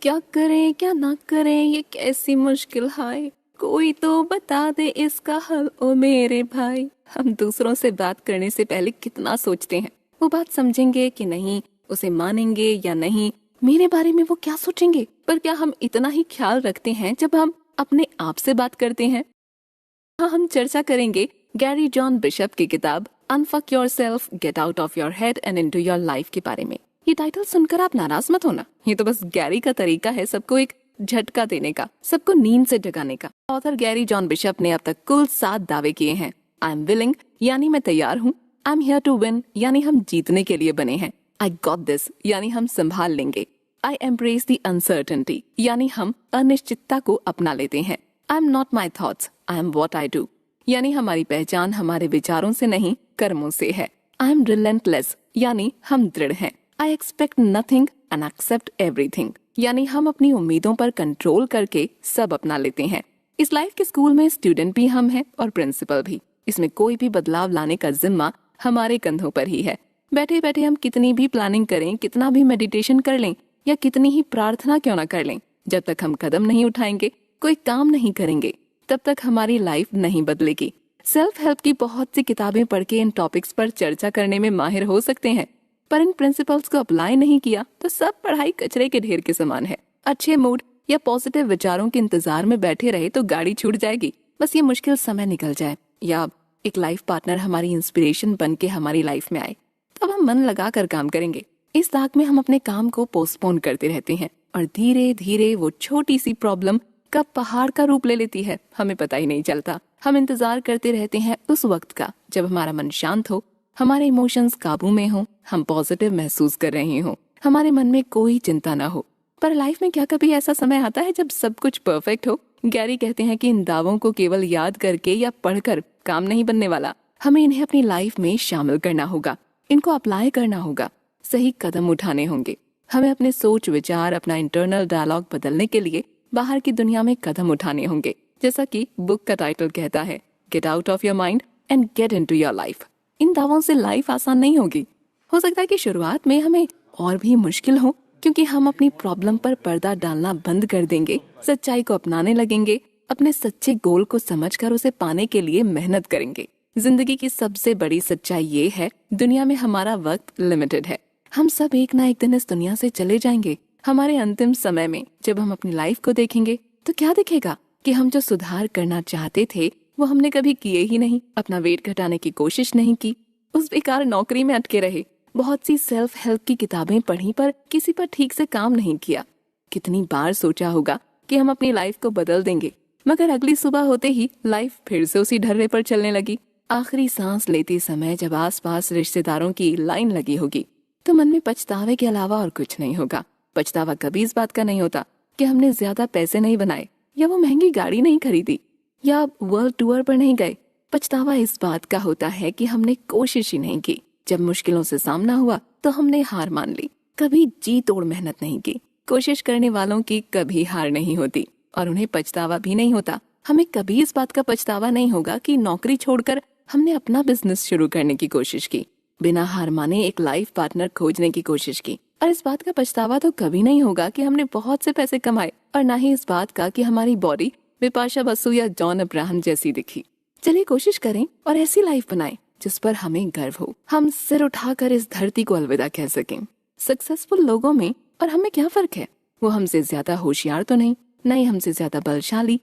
क्या करें क्या ना करें ये कैसी मुश्किल हाय, कोई तो बता दे इसका हल ओ मेरे भाई। हम दूसरों से बात करने से पहले कितना सोचते हैं, वो बात समझेंगे कि नहीं, उसे मानेंगे या नहीं, मेरे बारे में वो क्या सोचेंगे। पर क्या हम इतना ही ख्याल रखते हैं जब हम अपने आप से बात करते हैं? हाँ, हम चर्चा करेंगे गैरी जॉन बिशप की किताब unfuck yourself, get out of your head and into your life के बारे में। ये टाइटल सुनकर आप नाराज मत होना, ये तो बस गैरी का तरीका है सबको एक झटका देने का, सबको नींद से जगाने का। ऑथर गैरी जॉन बिशप ने अब तक कुल 7 दावे किए हैं। आई एम विलिंग यानी मैं तैयार हूँ, I am here to win यानी हम जीतने के लिए बने हैं, आई गॉट दिस यानी हम संभाल लेंगे, आई एम्ब्रेस द अनसर्टेनिटी यानी हम अनिश्चितता को अपना लेते हैं, I am not my thoughts, I am what I do यानी हमारी पहचान हमारे विचारों से नहीं कर्मों से है, आई एम रिलेंटलेस यानी हम दृढ़ हैं, I expect nothing and except everything यानी हम अपनी उम्मीदों पर कंट्रोल करके सब अपना लेते हैं। इस लाइफ के स्कूल में स्टूडेंट भी हम हैं और प्रिंसिपल भी। इसमें कोई भी बदलाव लाने का जिम्मा हमारे कंधों पर ही है। बैठे बैठे हम कितनी भी प्लानिंग करें, कितना भी मेडिटेशन कर लें या कितनी ही प्रार्थना क्यों ना कर लें, जब तक हम कदम नहीं उठाएंगे, कोई काम नहीं करेंगे, तब तक हमारी लाइफ नहीं बदलेगी। सेल्फ हेल्प की बहुत सी किताबें पढ़ के इन टॉपिक्स पर चर्चा करने में माहिर हो सकते हैं, पर इन प्रिंसिपल्स को अप्लाई नहीं किया तो सब पढ़ाई कचरे के ढेर के समान है। अच्छे मूड या पॉजिटिव विचारों के इंतजार में बैठे रहे तो गाड़ी छूट जाएगी। बस ये मुश्किल समय निकल जाए या एक लाइफ पार्टनर हमारी इंस्पिरेशन बन के हमारी लाइफ में आए, तब हम मन लगा कर काम करेंगे। इस दाग में हम अपने काम को पोस्टपोन करते रहते हैं और धीरे धीरे वो छोटी सी प्रॉब्लम कब पहाड़ का रूप ले लेती है हमें पता ही नहीं चलता। हम इंतजार करते रहते हैं उस वक्त का जब हमारा मन शांत हो, हमारे इमोशंस काबू में हो, हम पॉजिटिव महसूस कर रहे हो, हमारे मन में कोई चिंता ना हो। पर लाइफ में क्या कभी ऐसा समय आता है जब सब कुछ परफेक्ट हो? गैरी कहते हैं कि इन दावों को केवल याद करके या पढ़कर काम नहीं बनने वाला, हमें इन्हें अपनी लाइफ में शामिल करना होगा, इनको अप्लाई करना होगा, सही कदम उठाने होंगे। हमें अपने सोच विचार, अपना इंटरनल डायलॉग बदलने के लिए बाहर की दुनिया में कदम उठाने होंगे। जैसा कि बुक का टाइटल कहता है, get out of your mind and get into your life. इन दावों से लाइफ आसान नहीं होगी। हो सकता है कि शुरुआत में हमें और भी मुश्किल हो, क्योंकि हम अपनी प्रॉब्लम पर पर्दा डालना बंद कर देंगे, सच्चाई को अपनाने लगेंगे, अपने सच्चे गोल को समझकर उसे पाने के लिए मेहनत करेंगे। जिंदगी की सबसे बड़ी सच्चाई ये है, दुनिया में हमारा वक्त लिमिटेड है। हम सब एक ना एक दिन इस दुनिया से चले जाएंगे। हमारे अंतिम समय में जब हम अपनी लाइफ को देखेंगे तो क्या दिखेगा कि हम जो सुधार करना चाहते थे वो हमने कभी किए ही नहीं, अपना वेट घटाने की कोशिश नहीं की, उस बेकार नौकरी में अटके रहे, बहुत सी सेल्फ हेल्प की किताबें पढ़ी पर किसी पर ठीक से काम नहीं किया। कितनी बार सोचा होगा कि हम अपनी लाइफ को बदल देंगे, मगर अगली सुबह होते ही लाइफ फिर से उसी ढर्रे पर चलने लगी। आखिरी सांस लेते समय जब आसपास रिश्तेदारों की लाइन लगी होगी तो मन में पछतावे के अलावा और कुछ नहीं होगा। पछतावा कभी इस बात का नहीं होता कि हमने ज्यादा पैसे नहीं बनाए या वो महंगी गाड़ी नहीं खरीदी या वर्ल्ड टूर पर नहीं गए। पछतावा इस बात का होता है कि हमने कोशिश ही नहीं की। जब मुश्किलों से सामना हुआ तो हमने हार मान ली, कभी जी तोड़ मेहनत नहीं की। कोशिश करने वालों की कभी हार नहीं होती और उन्हें पछतावा भी नहीं होता। हमें कभी इस बात का पछतावा नहीं होगा कि नौकरी छोड़कर हमने अपना बिजनेस शुरू करने की कोशिश की, बिना हार माने एक लाइफ पार्टनर खोजने की कोशिश की। और इस बात का पछतावा तो कभी नहीं होगा कि हमने बहुत से पैसे कमाए, और ना ही इस बात का कि हमारी बॉडी बिपाशा बसु या जॉन अब्राहम जैसी दिखी। चलिए कोशिश करें और ऐसी लाइफ बनाएं जिस पर हमें गर्व हो, हम सिर उठाकर इस धरती को अलविदा कह सकें। सक्सेसफुल लोगों में और हमें क्या फर्क है? वो हमसे ज्यादा होशियार तो नहीं, न ही हमसे ज्यादा बलशाली।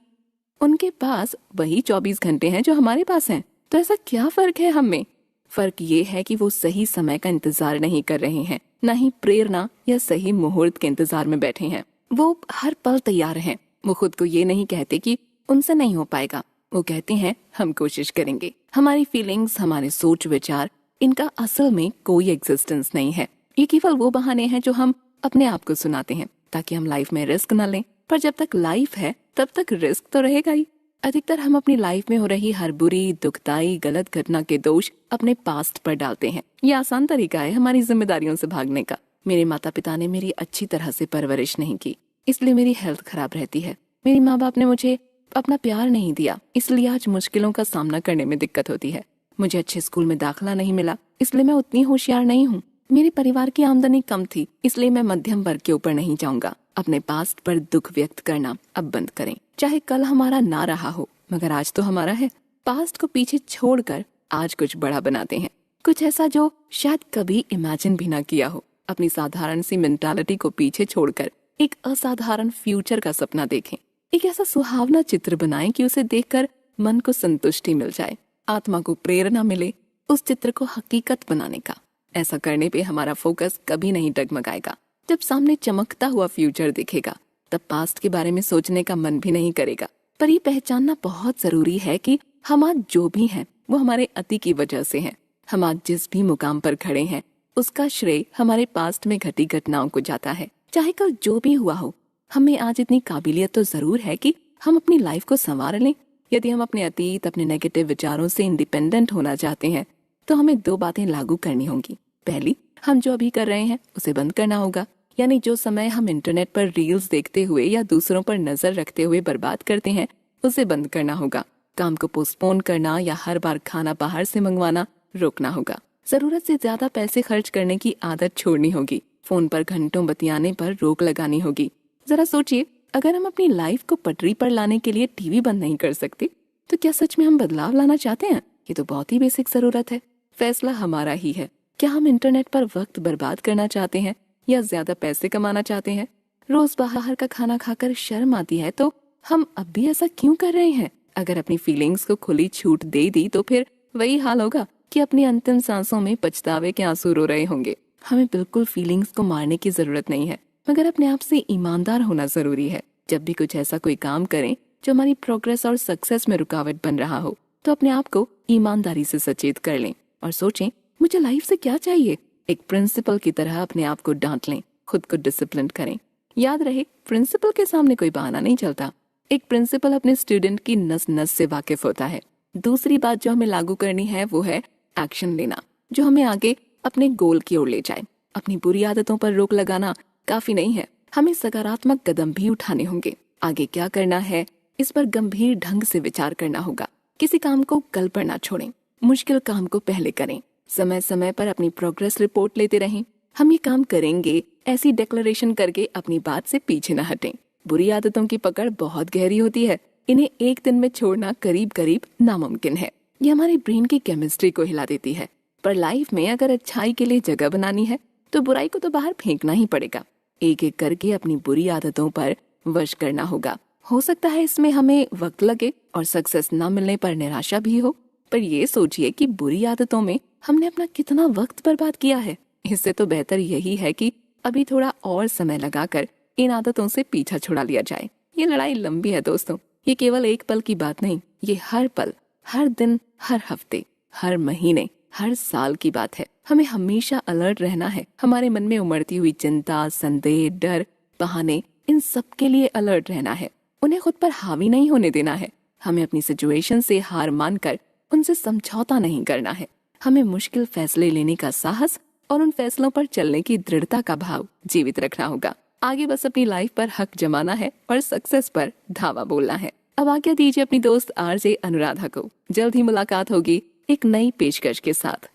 उनके पास वही 24 घंटे हैं जो हमारे पास हैं। तो ऐसा क्या फर्क है हम में? फर्क ये है कि वो सही समय का इंतजार नहीं कर रहे हैं, न ही प्रेरणा या सही मुहूर्त के इंतजार में बैठे हैं। वो हर पल तैयार हैं। वो खुद को ये नहीं कहते कि उनसे नहीं हो पाएगा, वो कहते हैं हम कोशिश करेंगे। हमारी फीलिंग्स, हमारे सोच विचार, इनका असल में कोई एग्जिस्टेंस नहीं है। ये केवल वो बहाने हैं जो हम अपने आप को सुनाते हैं ताकि हम लाइफ में रिस्क न लें। पर जब तक लाइफ है तब तक रिस्क तो रहेगा ही। अधिकतर हम अपनी लाइफ में हो रही हर बुरी, दुखदाई, गलत घटना के दोष अपने पास्ट पर डालते हैं। ये आसान तरीका है हमारी जिम्मेदारियों से भागने का। मेरे माता पिता ने मेरी अच्छी तरह से परवरिश नहीं की, इसलिए मेरी हेल्थ खराब रहती है। मेरी माँ बाप ने मुझे अपना प्यार नहीं दिया, इसलिए आज मुश्किलों का सामना करने में दिक्कत होती है। मुझे अच्छे स्कूल में दाखिला नहीं मिला, इसलिए मैं उतनी होशियार नहीं हूँ। मेरे परिवार की आमदनी कम थी, इसलिए मैं मध्यम वर्ग के ऊपर नहीं जाऊंगा। अपने पास्ट पर दुख व्यक्त करना अब बंद करें। चाहे कल हमारा ना रहा हो, मगर आज तो हमारा है। पास्ट को पीछे छोड़कर आज कुछ बड़ा बनाते हैं, कुछ ऐसा जो शायद कभी इमेजिन भी ना किया हो। अपनी साधारण सी मेंटालिटी को पीछे छोड़कर एक असाधारण फ्यूचर का सपना देखें। एक ऐसा सुहावना चित्र बनाएं कि उसे देखकर मन को संतुष्टि मिल जाए, आत्मा को प्रेरणा मिले उस चित्र को हकीकत बनाने का। ऐसा करने पे हमारा फोकस कभी नहीं डगमगाएगा। जब सामने चमकता हुआ फ्यूचर दिखेगा तब पास्ट के बारे में सोचने का मन भी नहीं करेगा। पर ये पहचानना बहुत जरूरी है कि हम आज जो भी हैं वो हमारे अति की वजह से हैं। हम आज जिस भी मुकाम पर खड़े हैं उसका श्रेय हमारे पास्ट में घटी घटनाओं को जाता है। चाहे कल जो भी हुआ हो, हमें आज इतनी काबिलियत तो जरूर है कि हम अपनी लाइफ को संवार लें। यदि हम अपने अतीत, अपने नेगेटिव विचारों से इंडिपेंडेंट होना चाहते हैं तो हमें 2 बातें लागू करनी होंगी। पहली, हम जो अभी कर रहे हैं उसे बंद करना होगा। यानी जो समय हम इंटरनेट पर रील्स देखते हुए या दूसरों पर नजर रखते हुए बर्बाद करते हैं उसे बंद करना होगा। काम को पोस्टपोन करना या हर बार खाना बाहर से मंगवाना रोकना होगा। जरूरत से ज्यादा पैसे खर्च करने की आदत छोड़नी होगी। फोन पर घंटों बतियाने पर रोक लगानी होगी। जरा सोचिए, अगर हम अपनी लाइफ को पटरी पर लाने के लिए टीवी बंद नहीं कर सकते तो क्या सच में हम बदलाव लाना चाहते हैं? ये तो बहुत ही बेसिक जरूरत है। फैसला हमारा ही है। क्या हम इंटरनेट पर वक्त बर्बाद करना चाहते हैं या ज्यादा पैसे कमाना चाहते हैं? रोज बाहर का खाना खाकर शर्म आती है तो हम अब भी ऐसा क्यों कर रहे हैं? अगर अपनी फीलिंग्स को खुली छूट दे दी तो फिर वही हाल होगा कि अपनी अंतिम सांसों में पछतावे के आंसू रो रहे होंगे। हमें बिल्कुल फीलिंग्स को मारने की जरूरत नहीं है, मगर अपने आप से ईमानदार होना जरूरी है। जब भी कुछ ऐसा कोई काम करें जो हमारी प्रोग्रेस और सक्सेस में रुकावट बन रहा हो तो अपने आप को ईमानदारी से सचेत कर लें और सोचें, मुझे लाइफ से क्या चाहिए। एक प्रिंसिपल की तरह अपने आप को डांट लें, खुद को डिसिप्लिन करें। याद रहे, प्रिंसिपल के सामने कोई बहाना नहीं चलता। एक प्रिंसिपल अपने स्टूडेंट की नस नस से वाकिफ होता है। दूसरी बात जो हमें लागू करनी है वो है एक्शन लेना, जो हमें आगे अपने गोल की ओर ले जाए। अपनी बुरी आदतों पर रोक लगाना काफी नहीं है, हमें सकारात्मक कदम भी उठाने होंगे। आगे क्या करना है इस पर गंभीर ढंग से विचार करना होगा। किसी काम को कल पर ना छोड़ें, मुश्किल काम को पहले करें। समय समय पर अपनी प्रोग्रेस रिपोर्ट लेते रहें। हम ये काम करेंगे ऐसी डिक्लेरेशन करके अपनी बात से पीछे न हटें। बुरी आदतों की पकड़ बहुत गहरी होती है, इन्हें एक दिन में छोड़ना करीब करीब नामुमकिन है। ये हमारी ब्रेन की केमिस्ट्री को हिला देती है। पर लाइफ में अगर अच्छाई के लिए जगह बनानी है तो बुराई को तो बाहर फेंकना ही पड़ेगा। एक एक करके अपनी बुरी आदतों पर वश करना होगा। हो सकता है इसमें हमें वक्त लगे और सक्सेस न मिलने पर निराशा भी हो, पर ये सोचिए कि बुरी आदतों में हमने अपना कितना वक्त बर्बाद किया है। इससे तो बेहतर यही है कि अभी थोड़ा और समय लगाकर इन आदतों से पीछा छुड़ा लिया जाए। ये लड़ाई लंबी है दोस्तों, ये केवल एक पल की बात नहीं, ये हर पल, हर दिन, हर हफ्ते, हर महीने, हर साल की बात है। हमें हमेशा अलर्ट रहना है। हमारे मन में उमड़ती हुई चिंता, संदेह, डर, बहाने, इन सब के लिए अलर्ट रहना है। उन्हें खुद पर हावी नहीं होने देना है। हमें अपनी सिचुएशन से हार मानकर उनसे समझौता नहीं करना है। हमें मुश्किल फैसले लेने का साहस और उन फैसलों पर चलने की दृढ़ता का भाव जीवित रखना होगा। आगे बस अपनी लाइफ पर हक जमाना है और सक्सेस पर धावा बोलना है। अब आज्ञा दीजिए अपनी दोस्त आरजे अनुराधा को। जल्द ही मुलाकात होगी एक नई पेशकश के साथ।